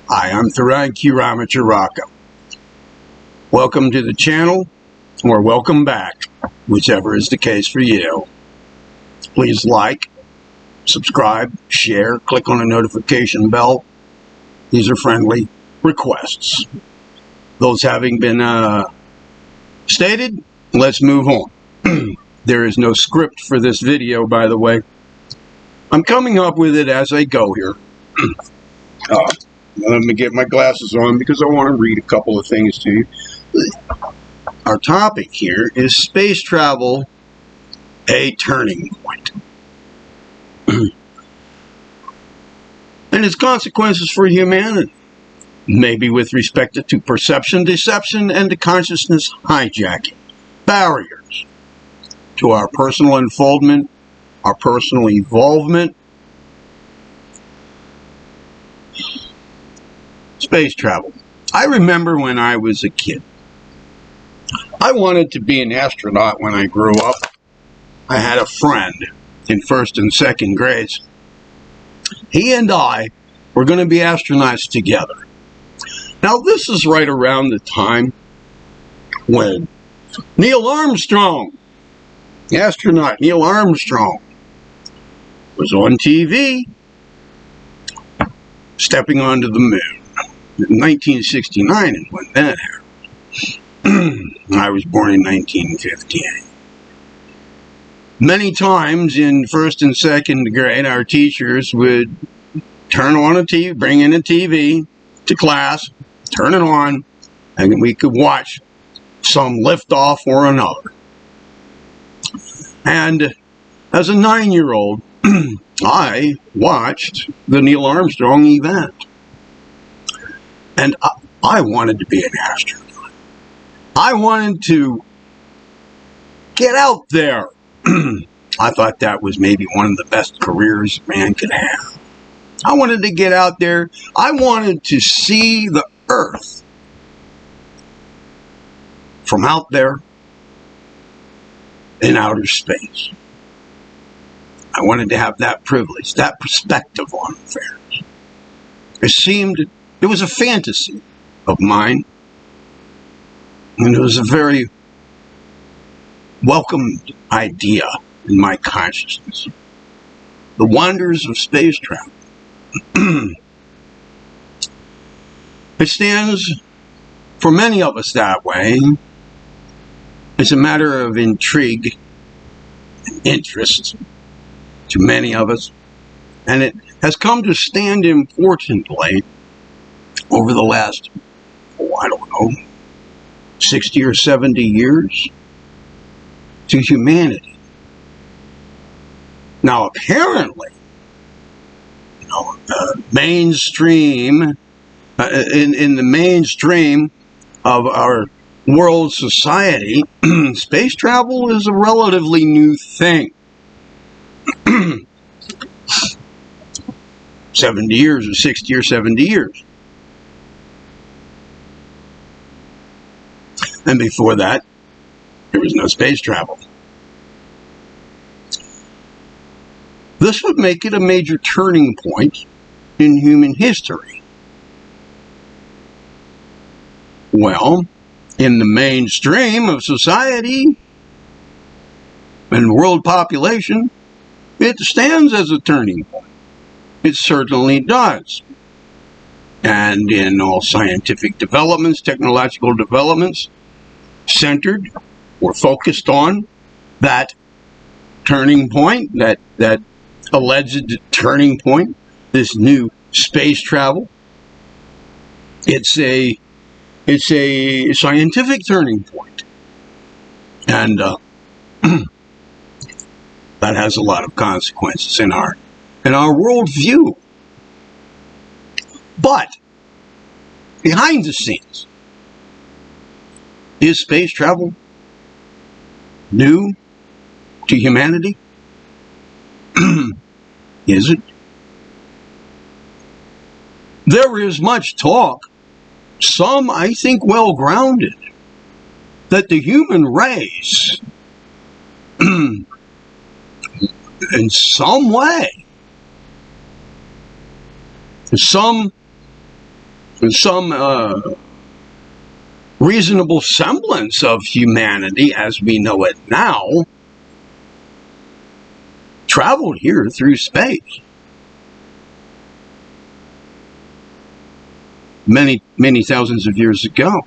Hi, I'm Theron Q Ramacharaka. Welcome to the channel, or welcome back, whichever is the case for you. Please like, subscribe, share, click on the notification bell. These are friendly requests. Those having been stated, let's move on. There is no script for this video, by the way. I'm coming up with it as I go here. Let me get my glasses on because I want to read a couple of things to you. Our topic here is space travel, a turning point. And its consequences for humanity, maybe with respect to perception, deception, and to consciousness hijacking, barriers to our personal unfoldment, our personal evolvement. Space travel. I remember when I was a kid, I wanted to be an astronaut when I grew up. I had a friend in first and second grades. He and I were going to be astronauts together. Now, this is right around the time when Neil Armstrong, astronaut Neil Armstrong, was on TV stepping onto the moon. In 1969 is when that happened. I was born in 1958. Many times in first and second grade, our teachers would turn on a TV, bring in a TV to class, turn it on, and we could watch some liftoff or another. And as a 9-year-old, I watched the Neil Armstrong event. And I wanted to be an astronaut. I wanted to get out there. I thought that was maybe one of the best careers a man could have. I wanted to get out there. I wanted to see the Earth from out there in outer space. I wanted to have that privilege, that perspective on affairs. It was a fantasy of mine, and it was a very welcomed idea in my consciousness. The wonders of space travel. It stands for many of us that way. It's a matter of intrigue and interest to many of us, and it has come to stand importantly over the last, 60 or 70 years to humanity. Now, apparently, mainstream, in the mainstream of our world society, space travel is a relatively new thing. 70 years or 60 or 70 years. And before that, there was no space travel. This would make it a major turning point in human history. Well, in the mainstream of society and world population, it stands as a turning point. It certainly does. And in all scientific developments, technological developments, centered or focused on that turning point, that alleged turning point, this new space travel. It's a scientific turning point. And that has a lot of consequences in our worldview. But behind the scenes, is space travel new to humanity? Is it? There is much talk, some I think well-grounded, that the human race, in some way, some some reasonable semblance of humanity as we know it now traveled here through space. Many, many thousands of years ago.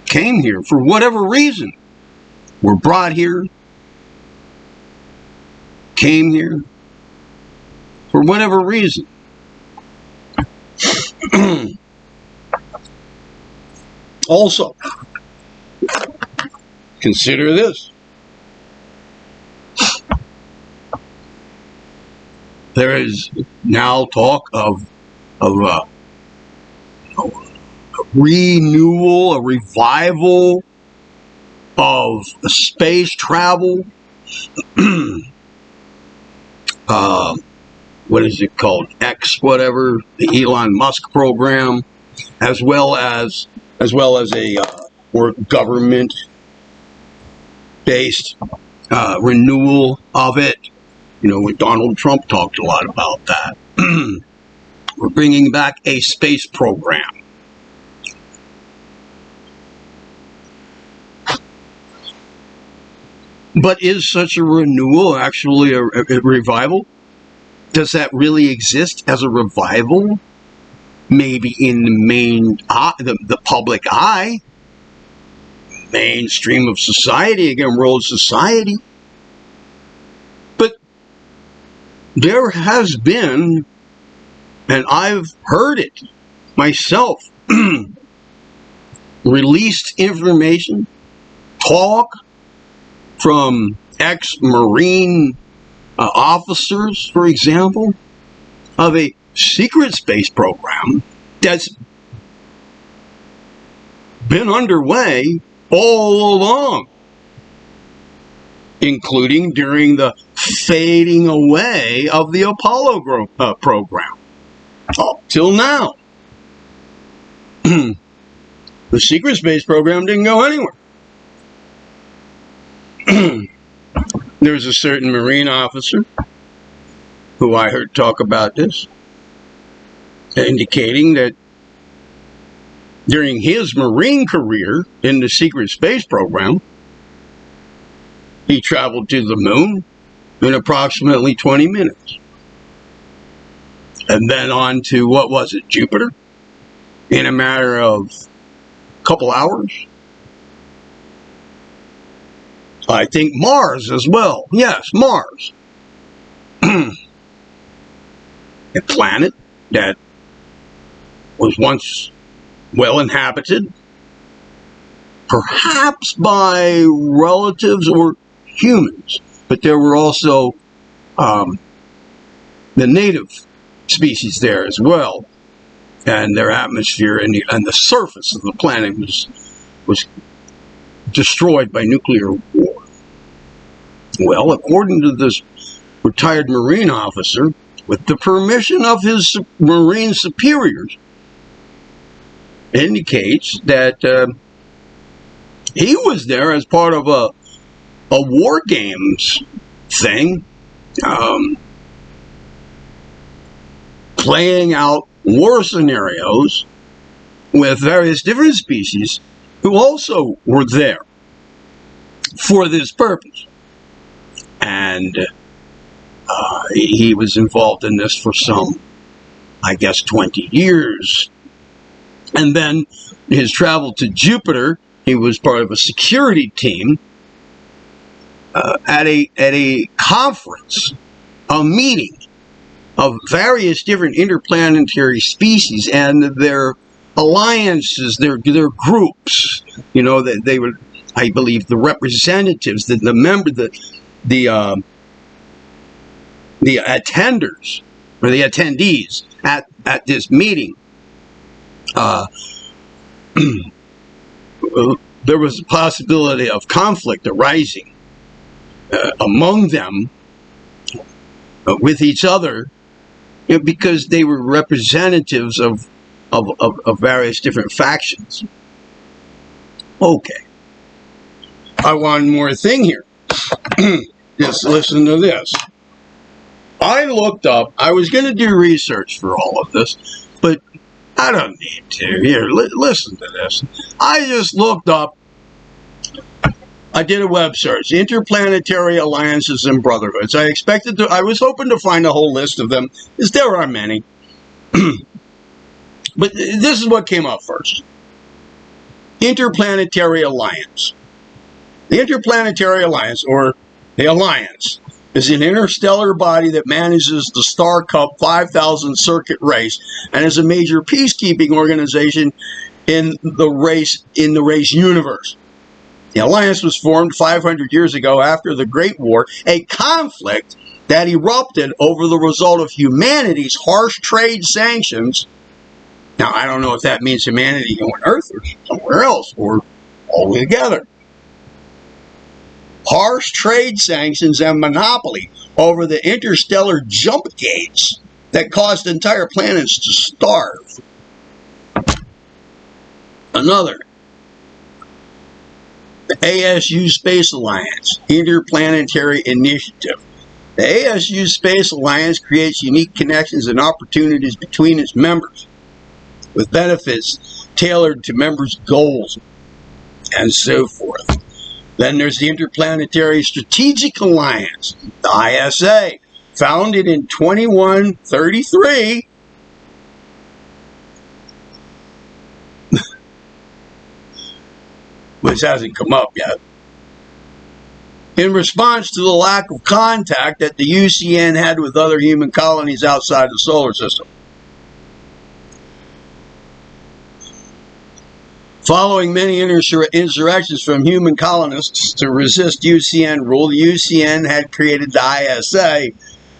Came here for whatever reason. Were brought here. Came here for whatever reason. Also, consider this. There is now talk of a renewal, a revival of space travel. What is it called? X, whatever, the Elon Musk program, as well as a or government-based renewal of it. You know, when Donald Trump talked a lot about that. We're bringing back a space program. But is such a renewal actually a revival? Does that really exist as a revival? Maybe in the main, the public eye, mainstream of society, again, world society. But there has been, and I've heard it myself, released information, talk from ex-Marine officers, for example, of a secret space program that's been underway all along, including during the fading away of the Apollo program. Up till now. The secret space program didn't go anywhere. There's a certain Marine officer who I heard talk about this, indicating that during his Marine career in the secret space program, he traveled to the moon in approximately 20 minutes. And then on to, what was it, Jupiter? In a matter of a couple hours. I think Mars as well. Yes, Mars. A planet that was once well inhabited, perhaps by relatives or humans, but there were also the native species there as well, and their atmosphere and the surface of the planet was destroyed by nuclear war. Well, according to this retired Marine officer, with the permission of his Marine superiors, indicates that he was there as part of a war games thing, playing out war scenarios with various different species who also were there for this purpose. And he was involved in this for some, I guess, 20 years. And then his travel to Jupiter, he was part of a security team at a conference, a meeting of various different interplanetary species and their alliances, their groups. You know, that they were, I believe, the representatives, the attenders or the attendees at this meeting. There was a possibility of conflict arising among them with each other, because they were representatives of various different factions. Okay. I want one more thing here. Just listen to this. I looked up, I was going to do research for all of this, but I don't need to. Here, listen to this. I just looked up, I did a web search, Interplanetary Alliances and Brotherhoods. I was hoping to find a whole list of them, because there are many. But this is what came up first. Interplanetary Alliance. The Interplanetary Alliance, or the Alliance, is an interstellar body that manages the Star Cup 5000 circuit race and is a major peacekeeping organization in the race universe. The Alliance was formed 500 years ago after the Great War, a conflict that erupted over the result of humanity's harsh trade sanctions. Now, I don't know if that means humanity on Earth or somewhere else, or all together. Harsh trade sanctions and monopoly over the interstellar jump gates that caused entire planets to starve. Another. The ASU Space Alliance, Interplanetary Initiative. The ASU Space Alliance creates unique connections and opportunities between its members, with benefits tailored to members' goals, and so forth. Then there's the Interplanetary Strategic Alliance, the ISA, founded in 2133. Which hasn't come up yet. In response to the lack of contact that the UCN had with other human colonies outside the solar system. Following many insurrections from human colonists to resist UCN rule, the UCN had created the ISA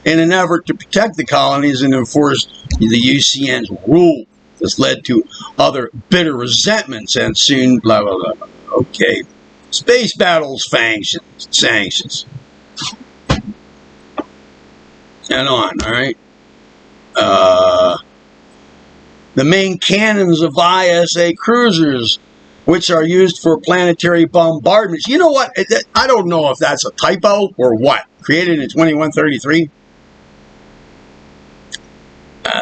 in an effort to protect the colonies and enforce the UCN's rule. This led to other bitter resentments and soon blah, blah, blah, blah. Okay. Space battles sanctions. And on, all right? The main cannons of ISA cruisers, which are used for planetary bombardments. You know what? I don't know if that's a typo or what. Created in 2133?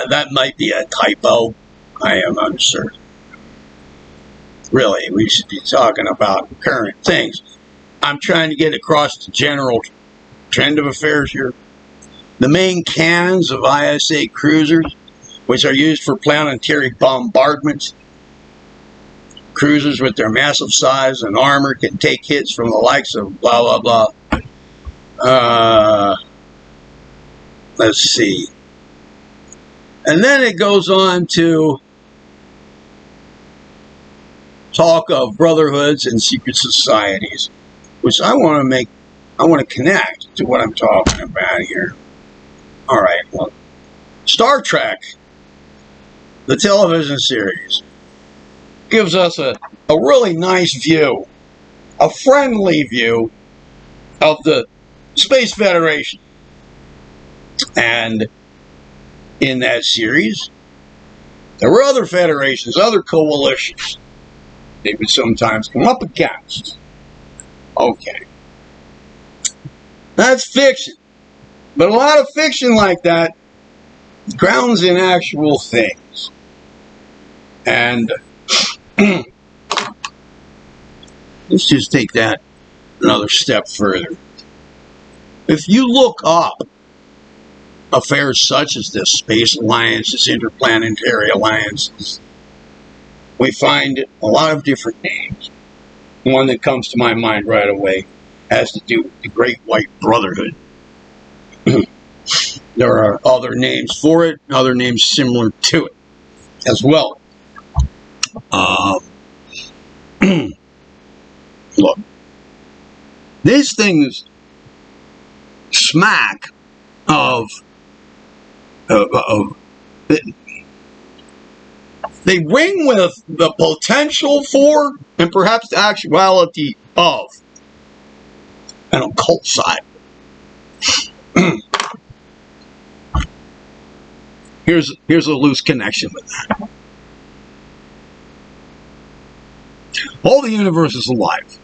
That might be a typo. I am uncertain. Really, we should be talking about current things. I'm trying to get across the general trend of affairs here. The main cannons of ISA cruisers, which are used for planetary bombardments. Cruisers with their massive size and armor can take hits from the likes of blah, blah, blah. Let's see. And then it goes on to talk of brotherhoods and secret societies, which I want to connect to what I'm talking about here. All right, well, Star Trek, the television series, gives us a really nice view, a friendly view of the Space Federation. And in that series, there were other federations, other coalitions they would sometimes come up against. Okay. That's fiction. But a lot of fiction like that grounds in actual things. And let's just take that another step further. If you look up affairs such as this, Space Alliances, Interplanetary Alliances, we find a lot of different names. One that comes to my mind right away has to do with the Great White Brotherhood. There are other names for it, other names similar to it as well. Look, these things smack of they ring with the potential for, and perhaps the actuality of, an occult side. Here's a loose connection with that. All the universe is alive.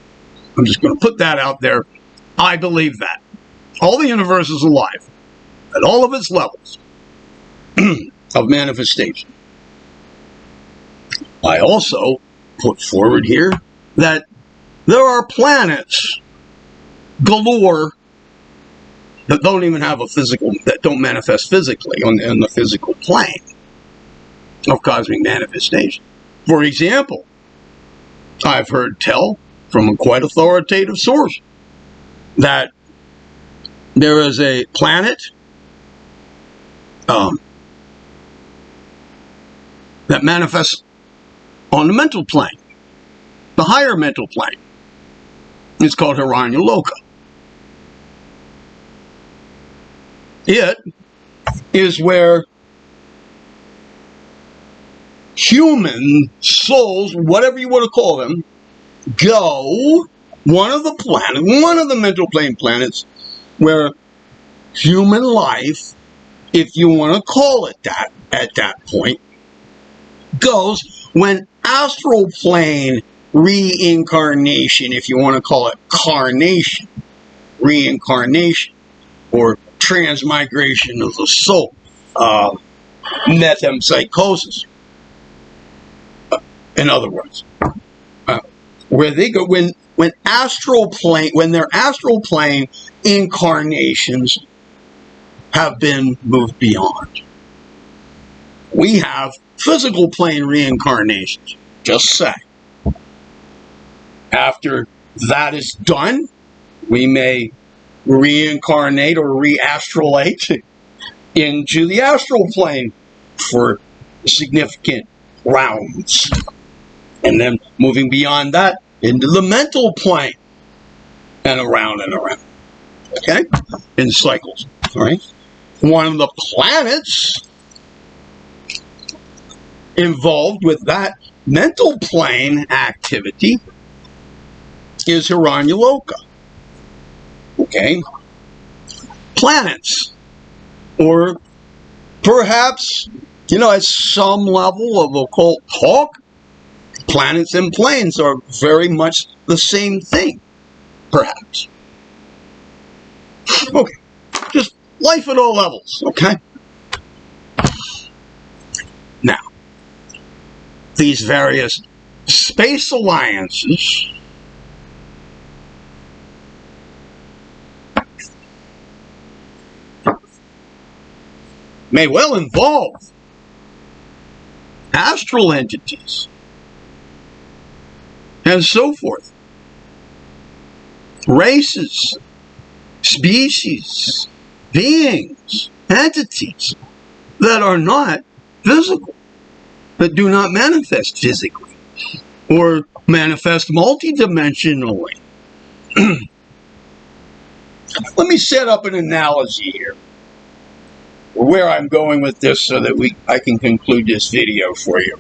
I'm just going to put that out there. I believe that. All the universe is alive at all of its levels of manifestation. I also put forward here that there are planets galore that don't even have a physical, that don't manifest physically on the physical plane of cosmic manifestation. For example, I've heard tell from a quite authoritative source that there is a planet that manifests on the mental plane, the higher mental plane. It's called Hiranyaloka. It is where human souls, whatever you want to call them, go. One of the mental plane planets where human life, if you want to call it that at that point, goes when astral plane reincarnation, if you want to call it carnation, reincarnation, or transmigration of the soul, metempsychosis. In other words, where they go when astral plane, when their astral plane incarnations have been moved beyond. We have physical plane reincarnations. Just say. After that is done, we may reincarnate or re-astralate into the astral plane for significant rounds. And then moving beyond that into the mental plane and around and around. Okay? In cycles. All right? One of the planets involved with that mental plane activity is Hiranyaloka. Okay? Planets. Or perhaps, at some level of occult talk, planets and planes are very much the same thing. Perhaps. Okay. Just life at all levels. Okay? Now, these various space alliances may well involve astral entities and so forth. Races, species, beings, entities that are not physical, that do not manifest physically or manifest multidimensionally. Let me set up an analogy here where I'm going with this so that I can conclude this video for you.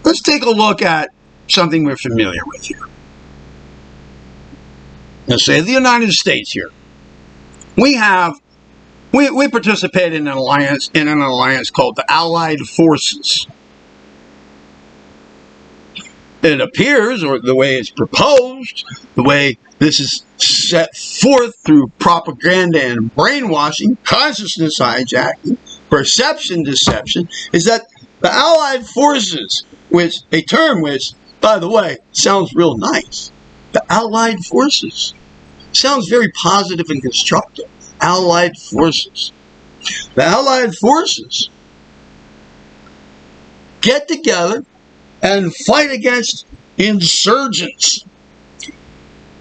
Let's take a look at something we're familiar with here. Let's say the United States here. We participate in an alliance called the Allied Forces. It appears, or the way it's proposed, the way this is set forth through propaganda and brainwashing, consciousness hijacking, perception deception, is that the Allied Forces, which a term which, by the way, sounds real nice. The Allied Forces sounds very positive and constructive. Allied Forces. The Allied Forces get together and fight against insurgents.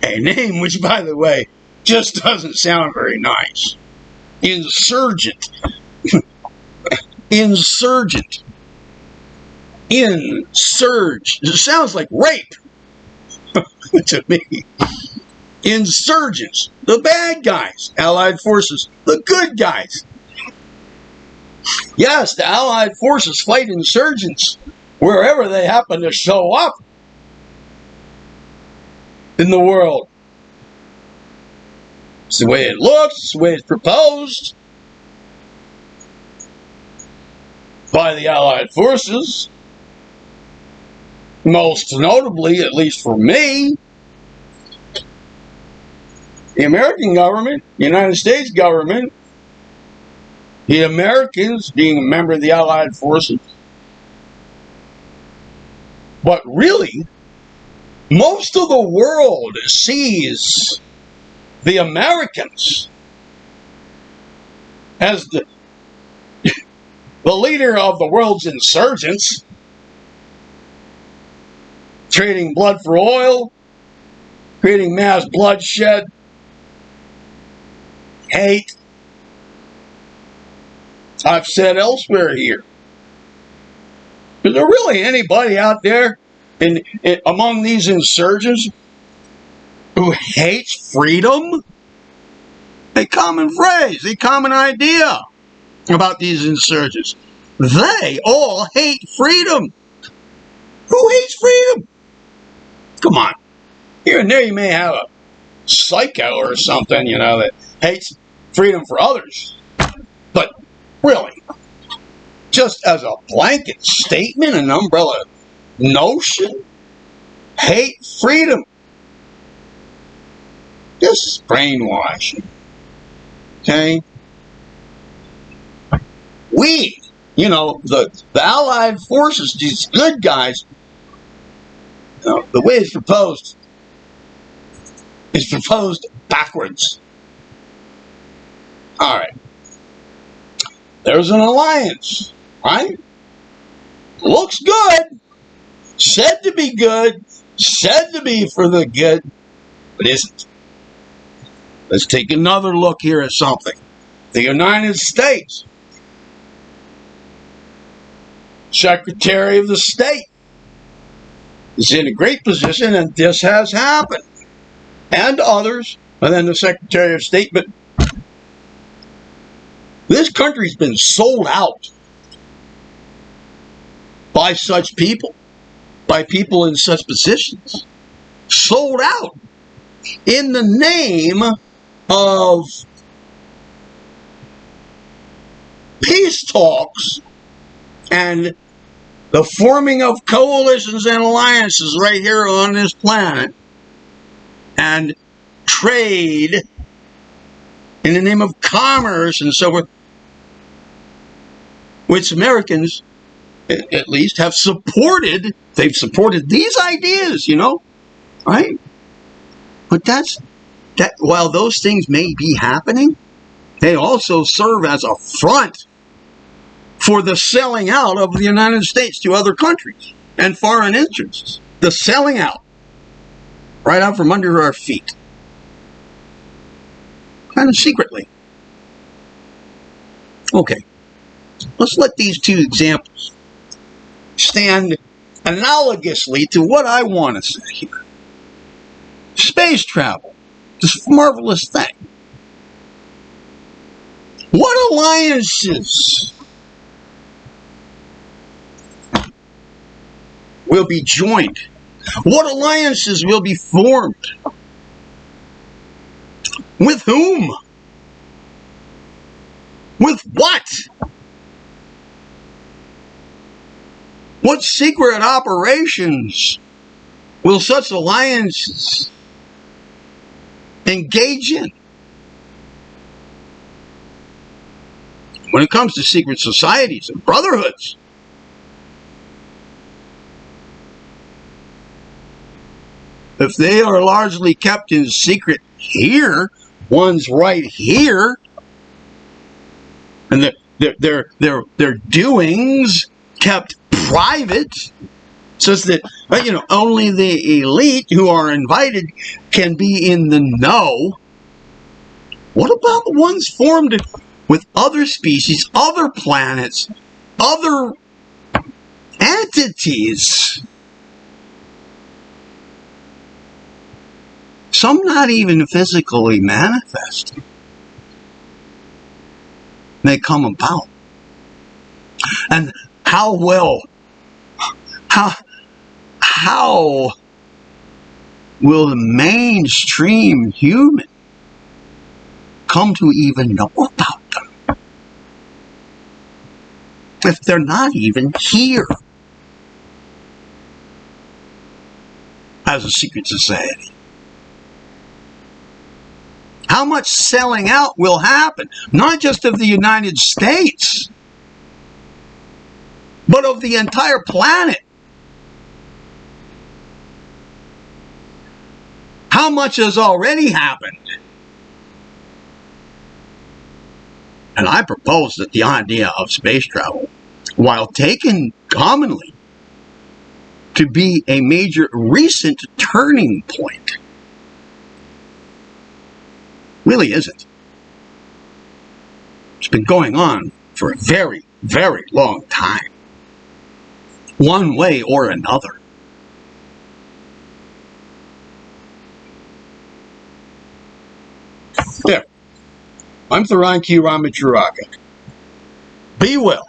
A name which, by the way, just doesn't sound very nice. Insurgent. Insurgent. Insurge. It sounds like rape to me. Insurgents. The bad guys. Allied Forces. The good guys. Yes, the Allied Forces fight insurgents wherever they happen to show up in the world. It's the way it looks, it's the way it's proposed by the Allied Forces. Most notably, at least for me, the American government, the United States government, the Americans being a member of the Allied Forces, But really, most of the world sees the Americans as the leader of the world's insurgents, trading blood for oil, creating mass bloodshed, hate. I've said elsewhere here, is there really anybody out there among these insurgents who hates freedom? A common phrase, a common idea about these insurgents. They all hate freedom. Who hates freedom? Come on. Here and there you may have a psycho or something, that hates freedom for others. But really, just as a blanket statement, an umbrella notion, hate freedom. This is brainwashing. Okay? We, the Allied forces, these good guys, the way it's proposed is proposed backwards. All right. There's an alliance, right? Looks good. Said to be good. Said to be for the good, but isn't. Let's take another look here at something. The United States. Secretary of the State is in a great position, and this has happened. And others, and then the Secretary of State, but this country's been sold out by such people, by people in such positions. Sold out in the name of peace talks and the forming of coalitions and alliances right here on this planet, and trade in the name of commerce and so forth, which Americans, at least, have supported. They've supported these ideas, right? But that while those things may be happening, they also serve as a front for the selling out of the United States to other countries and foreign interests. The selling out. Right out from under our feet. Kind of secretly. Okay. Let's let these two examples stand analogously to what I want to say here. Space travel. This marvelous thing. What alliances will be joined? What alliances will be formed? With whom? With what? What secret operations will such alliances engage in? When it comes to secret societies and brotherhoods, if they are largely kept in secret here, one's right here, and their doings kept private, such that only the elite who are invited can be in the know. What about the ones formed with other species, other planets, other entities? Some not even physically manifesting. They come about. And how will the mainstream human come to even know about them if they're not even here as a secret society? How much selling out will happen, not just of the United States, but of the entire planet? how much has already happened? And I propose that the idea of space travel, while taken commonly to be a major recent turning point, really isn't. It's been going on for a very, very long time, one way or another. Yeah. I'm Theron Q Ramacharaka. Be well.